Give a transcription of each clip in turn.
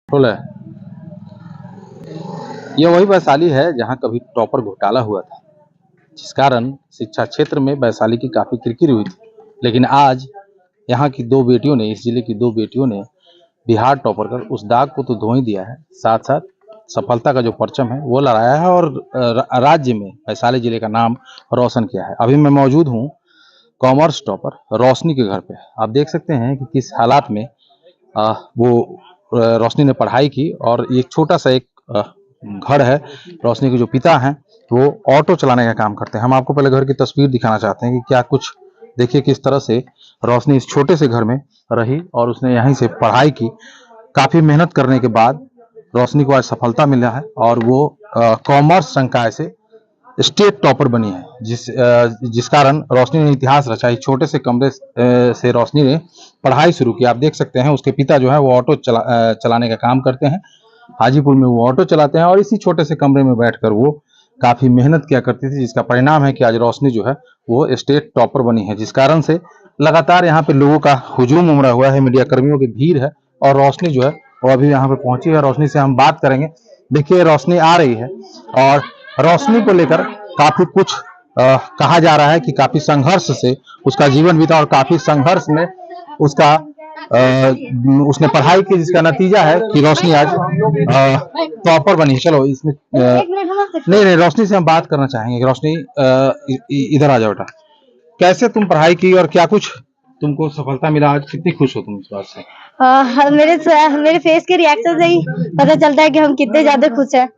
बोला है। यह वही वैशाली है जहां कभी टॉपर घोटाला हुआ था, जिस कारण शिक्षा क्षेत्र में वैशाली की काफी किरकिरी हुई थी। लेकिन आज यहाँ की दो बेटियों ने, इस जिले की दो बेटियों ने बिहार टॉपर कर उस दाग को तो धो ही दिया है, साथ साथ सफलता का जो परचम है वो लहराया है और राज्य में वैशाली जिले का नाम रोशन किया है। अभी मैं मौजूद हूँ कॉमर्स टॉपर रोशनी के घर पे। आप देख सकते हैं कि किस हालात में वो रोशनी ने पढ़ाई की और एक छोटा सा एक घर है। रोशनी के जो पिता हैं वो ऑटो चलाने का काम करते हैं। हम आपको पहले घर की तस्वीर दिखाना चाहते हैं कि क्या कुछ, देखिए किस तरह से रोशनी इस छोटे से घर में रही और उसने यहीं से पढ़ाई की। काफी मेहनत करने के बाद रोशनी को आज सफलता मिला है और वो कॉमर्स संकाय से स्टेट टॉपर बनी है, जिस कारण रोशनी ने इतिहास रचा। छोटे से कमरे से रोशनी ने पढ़ाई शुरू की। आप देख सकते हैं उसके पिता जो है वो ऑटो चलाने का काम करते हैं। हाजीपुर में वो ऑटो चलाते हैं और इसी छोटे से कमरे में बैठकर वो काफी मेहनत किया करती थी, जिसका परिणाम है कि आज रोशनी जो है वो स्टेट टॉपर बनी है। जिस कारण से लगातार यहाँ पे लोगों का हुजूम उमड़ा हुआ है, मीडिया कर्मियों की भीड़ है और रोशनी जो है वो अभी यहाँ पे पहुंची है। रोशनी से हम बात करेंगे। देखिए रोशनी आ रही है और रोशनी को लेकर काफी कुछ कहा जा रहा है कि काफी संघर्ष से उसका जीवन बीता और काफी संघर्ष में उसका उसने पढ़ाई की, जिसका नतीजा है कि रोशनी आज टॉपर बनी। चलो इसमें नहीं, रोशनी से हम बात करना चाहेंगे। रोशनी इधर आ जाओ बेटा। कैसे तुम पढ़ाई की और क्या कुछ तुमको सफलता मिला आज, कितनी खुश हो तुम इस बात से? मेरे फेस के रिएक्शन से ही पता चलता है कि हम कितने ज्यादा खुश हैं।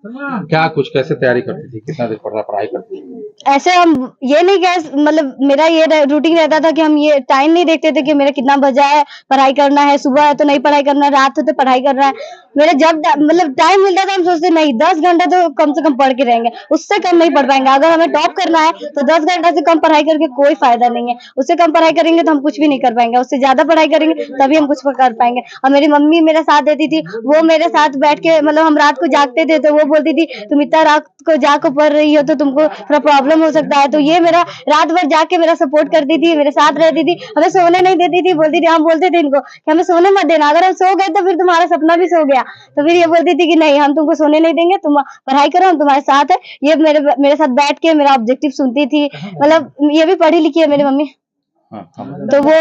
क्या कुछ कैसे तैयारी करती थी, कितना देर पढ़ाई करती थी? ऐसे हम ये नहीं कह, मतलब मेरा ये रूटीन रहता था कि हम ये टाइम नहीं देखते थे कि मेरा कितना बजा है, पढ़ाई करना है, सुबह है तो नहीं पढ़ाई करना है, रात है तो पढ़ाई करना है। मेरा जब मतलब टाइम मिलता था हम सोचते नहीं 10 घंटा तो कम से कम पढ़ के रहेंगे, उससे कम नहीं पढ़ पाएंगे। अगर हमें टॉप करना है तो 10 घंटा से कम पढ़ाई करके कोई फायदा नहीं है। उससे कम पढ़ाई करेंगे तो हम कुछ भी नहीं कर पाएंगे, उससे ज्यादा पढ़ाई करेंगे तभी हम कुछ कर पाएंगे। और मेरी मम्मी मेरा साथ देती थी, वो मेरे साथ बैठ के, मतलब हम रात को जागते थे तो वो बोलती थी तुम इतना रात को जाग पढ़ रही हो तो तुमको थोड़ा प्रॉब्लम हो सकता है। तो ये मेरा रात भर जाग के मेरा सपोर्ट करती थी, मेरे साथ रहती थी, हमें सोने नहीं देती थी। बोलती थी, हम बोलते थे इनको कि हमें सोने मत देना, अगर हम सो गए तो फिर तुम्हारा सपना भी सो गया। तो फिर ये बोलती थी कि नहीं हम तुमको सोने नहीं देंगे, तुम पढ़ाई करो, हम तुम्हारे साथ है। ये मेरे साथ बैठ के मेरा ऑब्जेक्टिव सुनती थी। मतलब ये भी पढ़ी लिखी है मेरी मम्मी, तो वो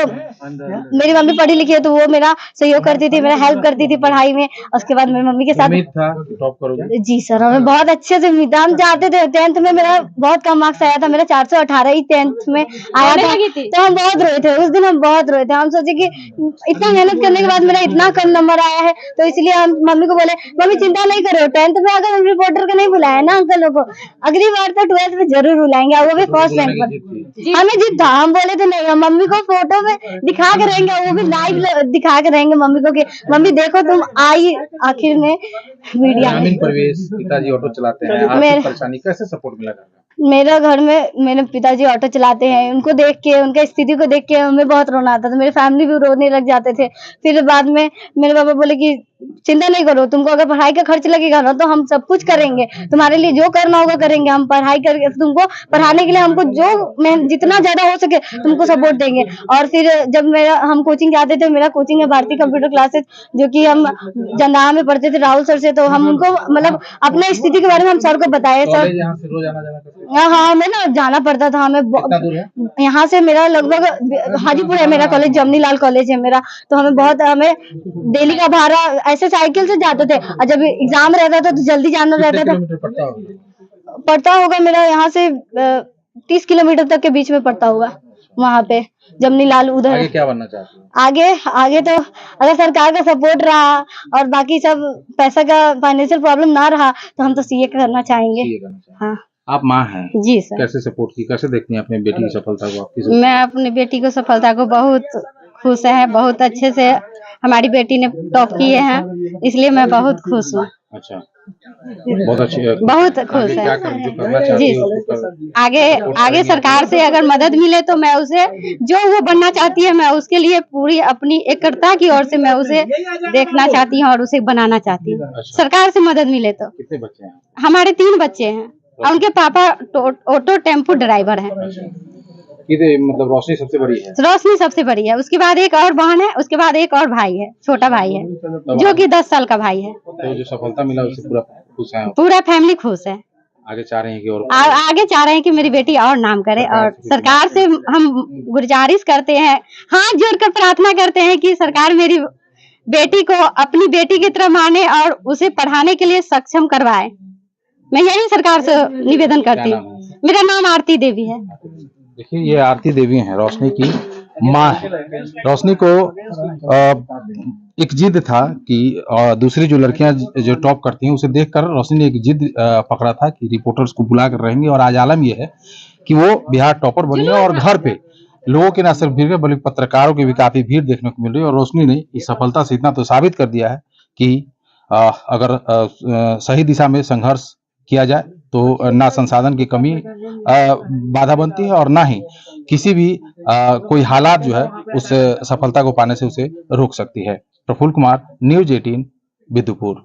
मेरी मम्मी पढ़ी लिखी है तो वो मेरा सहयोग करती थी, मेरा हेल्प करती थी पढ़ाई में। उसके बाद मेरी मम्मी के साथ उम्मीद था कि टॉप करोगे? जी सर, हमें बहुत अच्छे से उम्मीद था। हम चाहते थे, 10th में मेरा बहुत कम मार्क्स आया था, मेरा 418 ही 10th में आया था, तो हम बहुत रोए थे उस दिन, हम बहुत रोए थे। हम सोचे कि इतना मेहनत करने के बाद मेरा इतना कम नंबर आया है, तो इसलिए हम मम्मी को बोले मम्मी चिंता नहीं करो, 10th में अगर हम रिपोर्टर को नहीं बुलाया ना अंकलों को, अगली बार तो 12th में जरूर बुलाएंगे, वो भी फर्स्ट रैंक पर। हमें जीत था, हम बोले थे नहीं, हम मम्मी को फोटो में दिखा के रहेंगे, वो भी लाइव दिखा के रहेंगे मम्मी को कि मम्मी देखो तुम आई आखिर में मीडिया में। परिवेश, पिताजी ऑटो चलाते हैं, आर्थिक परेशानी, कैसे सपोर्ट मिला? मेरा घर में मेरे पिताजी ऑटो चलाते हैं, उनको देख के, उनका स्थिति को देख के हमें बहुत रोना आता था। मेरे फैमिली भी रोने लग जाते थे। फिर बाद में मेरे पापा बोले कि चिंता नहीं करो, तुमको अगर पढ़ाई का खर्च लगेगा ना तो हम सब कुछ करेंगे, तुम्हारे लिए जो करना होगा करेंगे। हम पढ़ाई करके तुमको पढ़ाने के लिए हमको जो जितना ज्यादा हो सके तुमको सपोर्ट देंगे। और फिर जब हम कोचिंग जाते थे, मेरा कोचिंग है भारतीय कंप्यूटर क्लासेस, जो कि हम जंदाहा में पढ़ते थे राहुल सर से, तो हम उनको मतलब अपने स्थिति के बारे में हम सर को बताए। सर हाँ, हमें ना जाना पड़ता था, हमें यहाँ से मेरा लगभग हाजीपुर है मेरा कॉलेज, जमनी लाल कॉलेज है मेरा, तो हमें डेली का भाड़ा ऐसे साइकिल से जाते थे। और जब एग्जाम रहता था तो जल्दी जाना रहता था। पड़ता होगा मेरा यहाँ से 30 किलोमीटर तक के बीच में पड़ता होगा वहाँ पे जमनी लाल। उधर आगे क्या बनना चाहते हैं? आगे तो अगर सरकार का सपोर्ट रहा और बाकी सब पैसा का फाइनेंशियल प्रॉब्लम ना रहा तो हम तो सीए करना चाहेंगे। हाँ, आप माँ हैं जी सर। कैसे सपोर्ट की, कैसे देखती हैं अपनी बेटी की सफलता को? आपकी मैं अपनी बेटी को सफलता को बहुत खुश है, बहुत अच्छे से हमारी बेटी ने टॉप किए हैं, इसलिए मैं बहुत खुश हूँ। अच्छा, बहुत अच्छी, बहुत खुश है जी। आगे सरकार से अगर मदद मिले तो मैं उसे जो वो बनना चाहती है मैं उसके लिए पूरी अपनी एकता की ओर से मैं उसे देखना चाहती हूँ और उसे बनाना चाहती हूँ। अच्छा। सरकार से मदद मिले तो। कितने बच्चे हैं? हमारे 3 बच्चे हैं और उनके पापा ऑटो टेम्पो ड्राइवर हैं। मतलब रोशनी सबसे बड़ी है। रोशनी सबसे बड़ी है, उसके बाद एक और बहन है, उसके बाद एक और भाई है, छोटा भाई है जो कि 10 साल का भाई है। तो जो सफलता मिला उससे पूरा खुश हैं आप? पूरा फैमिली खुश है। आगे चाह रहे हैं कि और आगे चाह रहे हैं कि मेरी बेटी और नाम करे, और सरकार से हम गुजारिश करते हैं, हाथ जोड़कर प्रार्थना करते हैं कि सरकार मेरी बेटी को अपनी बेटी की तरह माने और उसे पढ़ाने के लिए सक्षम करवाए। मैं यही सरकार से निवेदन करती हूँ। मेरा नाम आरती देवी है। देखिए, ये आरती देवी हैं, रोशनी की माँ है। रोशनी को एक जिद था कि दूसरी जो लड़कियां जो टॉप करती हैं उसे देखकर रोशनी ने एक जिद पकड़ा था कि रिपोर्टर्स को बुला कर रहेंगे, और आज आलम यह है कि वो बिहार टॉपर बनी है और घर पे लोगों की न सिर्फ भीड़ बल्कि पत्रकारों की भी काफी भीड़ देखने को मिल रही है। और रोशनी ने इस सफलता से इतना तो साबित कर दिया है कि अगर सही दिशा में संघर्ष किया जाए तो ना संसाधन की कमी बाधा बनती है, और ना ही किसी भी कोई हालात जो है उस सफलता को पाने से उसे रोक सकती है। प्रफुल्ल कुमार, न्यूज़ 18, बिदुपुर।